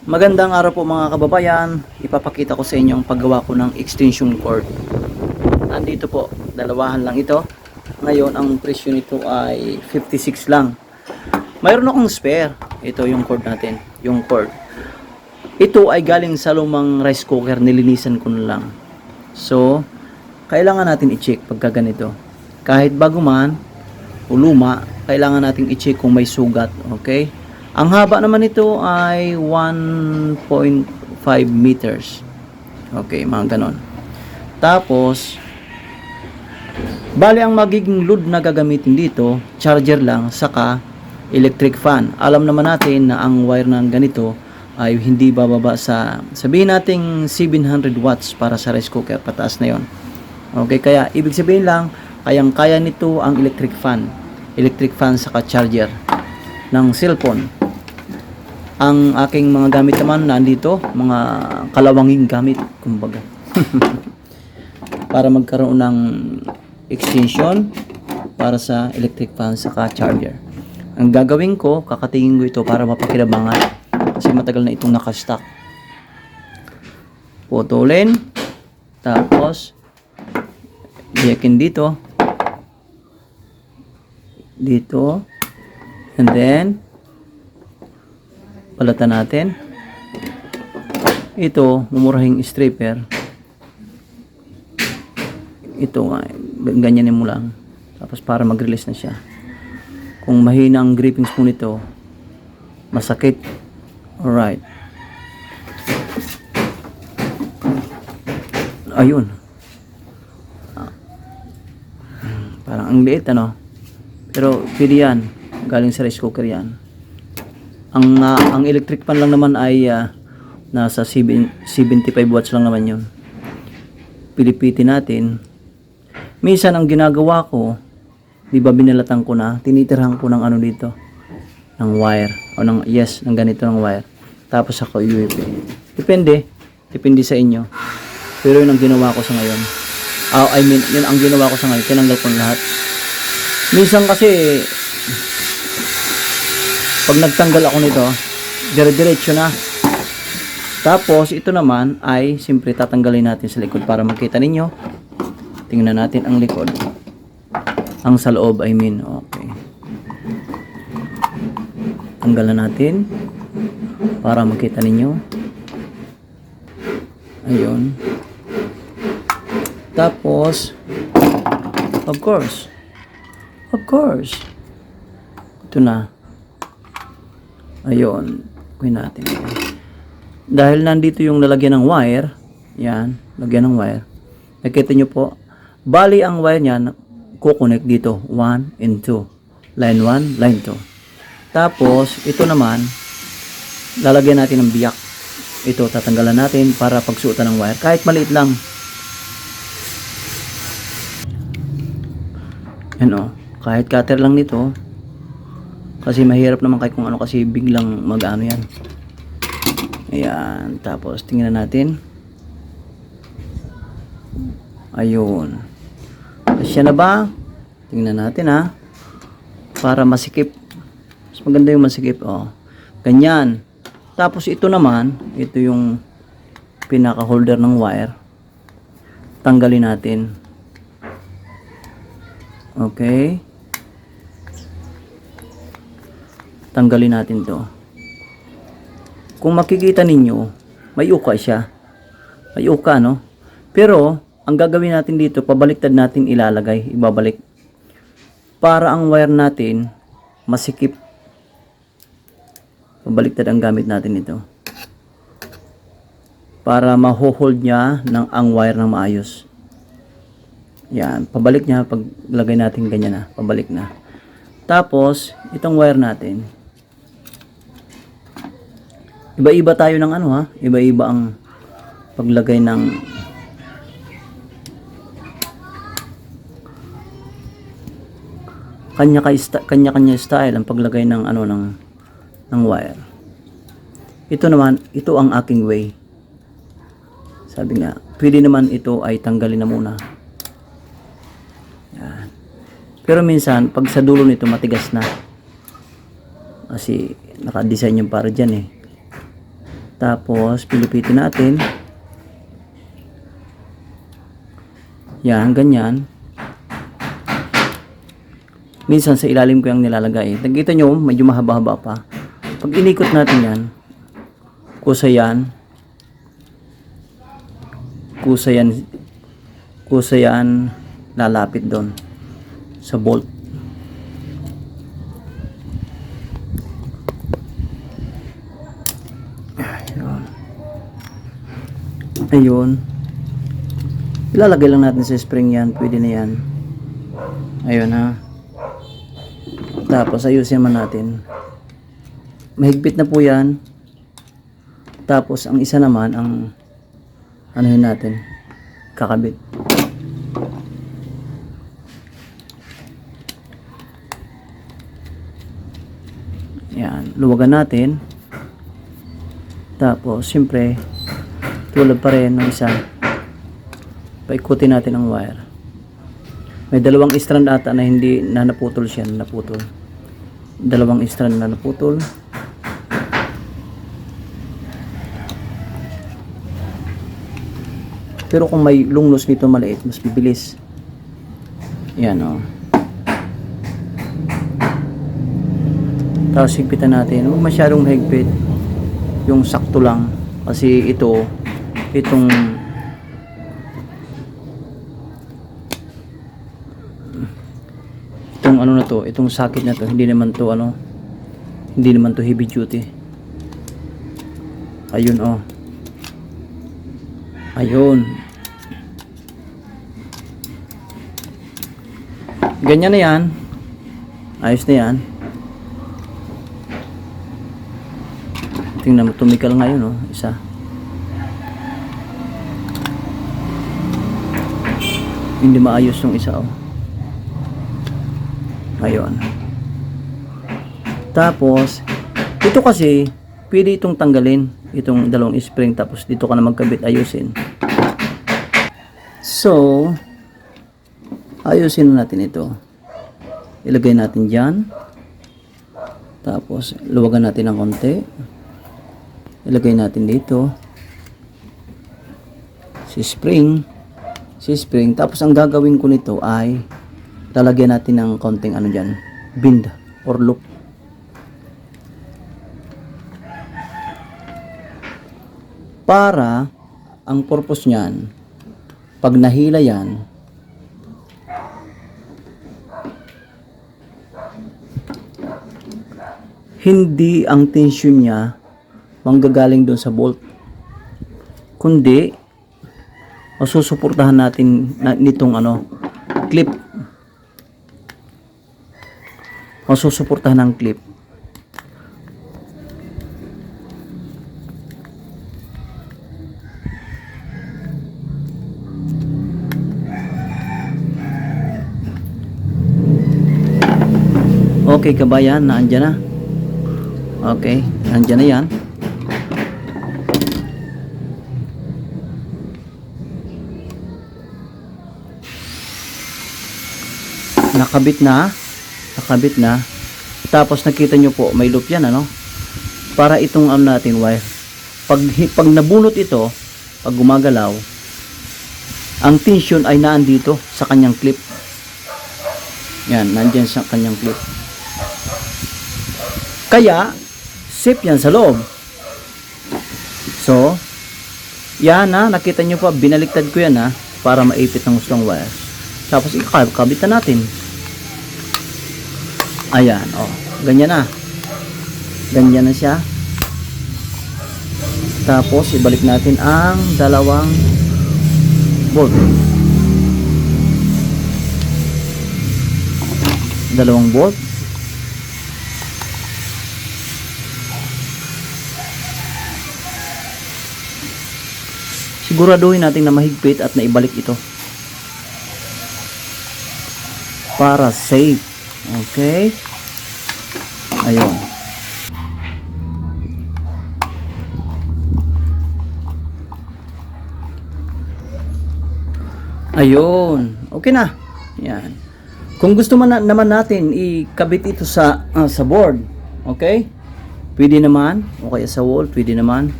Magandang araw po mga kababayan. Ipapakita ko sa inyo ang paggawa ko ng extension cord. Nandito po, dalawahan lang ito. Ngayon ang presyo nito ay 56 lang. Mayroon akong spare. Ito yung cord natin, yung cord. Ito ay galing sa lumang rice cooker, nilinisan ko na lang. So, kailangan natin i-check pagka ganito. Kahit bago man o luma, kailangan natin i-check kung may sugat, okay? Ang haba naman nito ay 1.5 meters. Okay, mga ganon. Tapos, bali ang magiging load na gagamitin dito, charger lang, saka electric fan. Alam naman natin na ang wire ng ganito ay hindi bababa sa, sabihin nating 700 watts para sa rice cooker, pataas na yon. Okay, kaya ibig sabihin lang, kayang-kaya nito ang electric fan saka charger ng cellphone. Ang aking mga gamit naman nandito, mga kalawanging gamit, kumbaga. Para magkaroon ng extension para sa electric fan saka charger. Ang gagawin ko, kakatingin ko ito para mapakinabangan kasi matagal na itong nakastock. Putulin, tapos iyakin dito, and then balatan natin. Ito, mumurahing stripper. Ito nga, ganyanin mo lang. Tapos para mag-release na siya. Kung mahina ang gripping spoon nito, masakit. Alright. Ayun. Parang ang liit, ano? Pero pwede yan. Galing sa rice cooker yan. Ang electric fan lang naman ay nasa 75 watts lang naman yun. Pilipitin natin. Minsan ang ginagawa ko, di ba binalatan ko na, tinitirhan ko ng ano dito, ng wire, o ng, ng ganito ng wire. Tapos ako UAP. Depende sa inyo. Pero yun ang ginawa ko sa ngayon. Yun ang ginawa ko sa ngayon. Tinanggal ko lahat. Minsan kasi, pag nagtanggal ako nito, dire-diretso na. Tapos, ito naman ay siyempre tatanggalin natin sa likod para makita ninyo. Tingnan natin ang likod. Ang sa loob, okay. Tanggalan natin para makita ninyo. Ayun. Tapos, of course, ito na. Ayun, kunin natin. Dahil nandito yung lalagyan ng wire, yan, lagyan ng wire. Nakita nyo po, bali ang wire niyan, kukonek dito, 1 and 2. Line 1, line 2. Tapos, ito naman, lalagyan natin ng biyak. Ito, tatanggalan natin para pagsuotan ng wire. Kahit maliit lang. Yan kahit cutter lang nito, kasi mahirap naman kahit kung ano kasi biglang mag-ano yan. Ayan. Tapos tingnan natin. Ayun. Asya na ba? Tingnan natin para masikip. Mas maganda yung masikip. Ganyan. Tapos ito naman. Ito yung pinaka holder ng wire. Tanggalin natin. Okay. Tanggalin natin to. Kung makikita ninyo, may uka siya. May uka, no? Pero, ang gagawin natin dito, pabaliktad natin ilalagay, ibabalik. Para ang wire natin, masikip. Pabaliktad ang gamit natin ito. Para maho-hold niya ang wire ng maayos. Yan, pabalik niya, paglagay natin ganyan na, pabalik na. Tapos, itong wire natin, iba-iba tayo ng iba-iba ang paglagay ng kanya-kanya style ang paglagay ng ng wire. Ito naman, ito ang aking way. Sabi nga, pwede naman ito ay tanggalin na muna. Yan. Pero minsan, pag sa dulo nito matigas na. Kasi naka-design yung para dyan Tapos pilipitin natin. Yan, ganyan. Minsan sa ilalim ko yung nilalagay. Nakita nyo, medyo mahaba-haba pa. Pag inikot natin yan, kusa yan, lalapit doon sa bolt. Ayun. Ilalagay lang natin sa spring yan. Pwede na yan. Ayun ha. Tapos ayusin man natin. Mahigpit na po yan. Tapos ang isa naman ang anuhin natin. Kakabit. Yan. Luwagan natin. Tapos siyempre tulad pa rin ng isa. Paikutin natin ang wire. May dalawang strand ata na hindi na naputol siya. Naputol. Dalawang strand na naputol. Pero kung may lunglos nito maliit, mas bibilis. Yan o. Tapos higpitan natin. Huwag masyadong higpit. Yung sakto lang. Kasi itong ano na to, itong socket na to, hindi naman to heavy duty. Ayun oh. Ayun. Ganyan na yan. Ayos na yan. Tingnan mo, tumikal ngayon oh, isa. Hindi maayos yung isa oh. Ayun. Tapos ito kasi pwede itong tanggalin, itong dalawang spring, tapos dito ka na magkabit, ayusin. So ayusin natin ito. Ilagay natin dyan. Tapos luwagan natin ng konti. Ilagay natin dito si spring. Tapos ang gagawin ko nito ay lalagyan natin ng konting ano dyan, bind or loop. Para ang purpose niyan, pag nahila yan, hindi ang tension niya manggagaling doon sa bolt, kundi masusuportahan natin nitong ano, clip. Masusuportahan ng clip. Okay kabayan, naandyan na. Okay, naandyan na yan. Nakabit na. Tapos nakita nyo po, may loop yan ano. Para itong ano natin wire. Pag nabunot ito, pag gumagalaw, ang tension ay naandito sa kanyang clip. Yan, nandyan sa kanyang clip. Kaya safe yan sa loob. So, yan na, nakita nyo pa, binaliktad ko yan ha, para maipit ng gustong wire. Tapos ikabitan natin. Ayan, oh, ganyan na. Ganyan na siya. Tapos ibalik natin ang dalawang bolt. Dalawang bolt. Siguraduhin natin na mahigpit at naibalik ito. Para safe. Okay. Ayun. Ayun. Okay na. Yan. Kung gusto naman natin ikabit ito sa board, okay? Pwede naman, o kaya sa wall, pwede naman.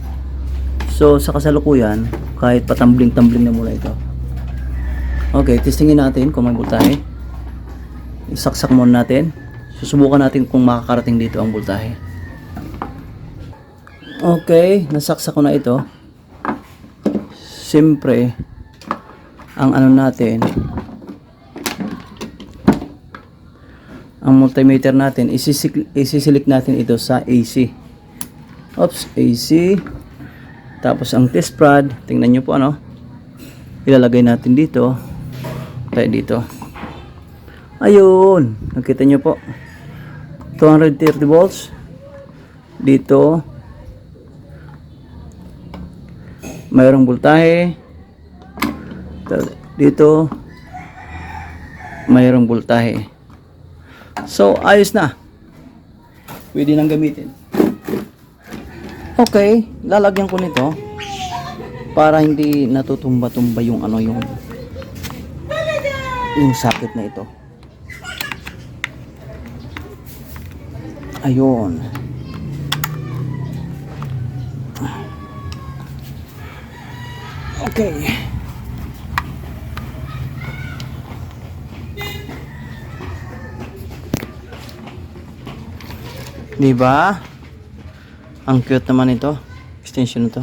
So sa kasalukuyan, kahit patambling-tambling na muna ito. Okay, testingin natin kung may voltahe. Isaksak muna natin. Susubukan natin kung makakarating dito ang voltahe. Okay, nasaksak ko na ito. Siyempre, ang ano natin, ang multimeter natin, isisilik natin ito sa AC. Oops, AC. Tapos ang test rod, tingnan nyo po ano, ilalagay natin dito. Tayo dito. Ayun, nakita nyo po. 230 volts. Dito, mayroong voltahe. Dito, mayroong voltahe. So, ayos na. Pwede nang gamitin. Okay, lalagyan ko nito para hindi natutumba-tumba yung ano yung socket na ito. Ayun. Okay. Diba? Ang cute naman ito. Extension nito.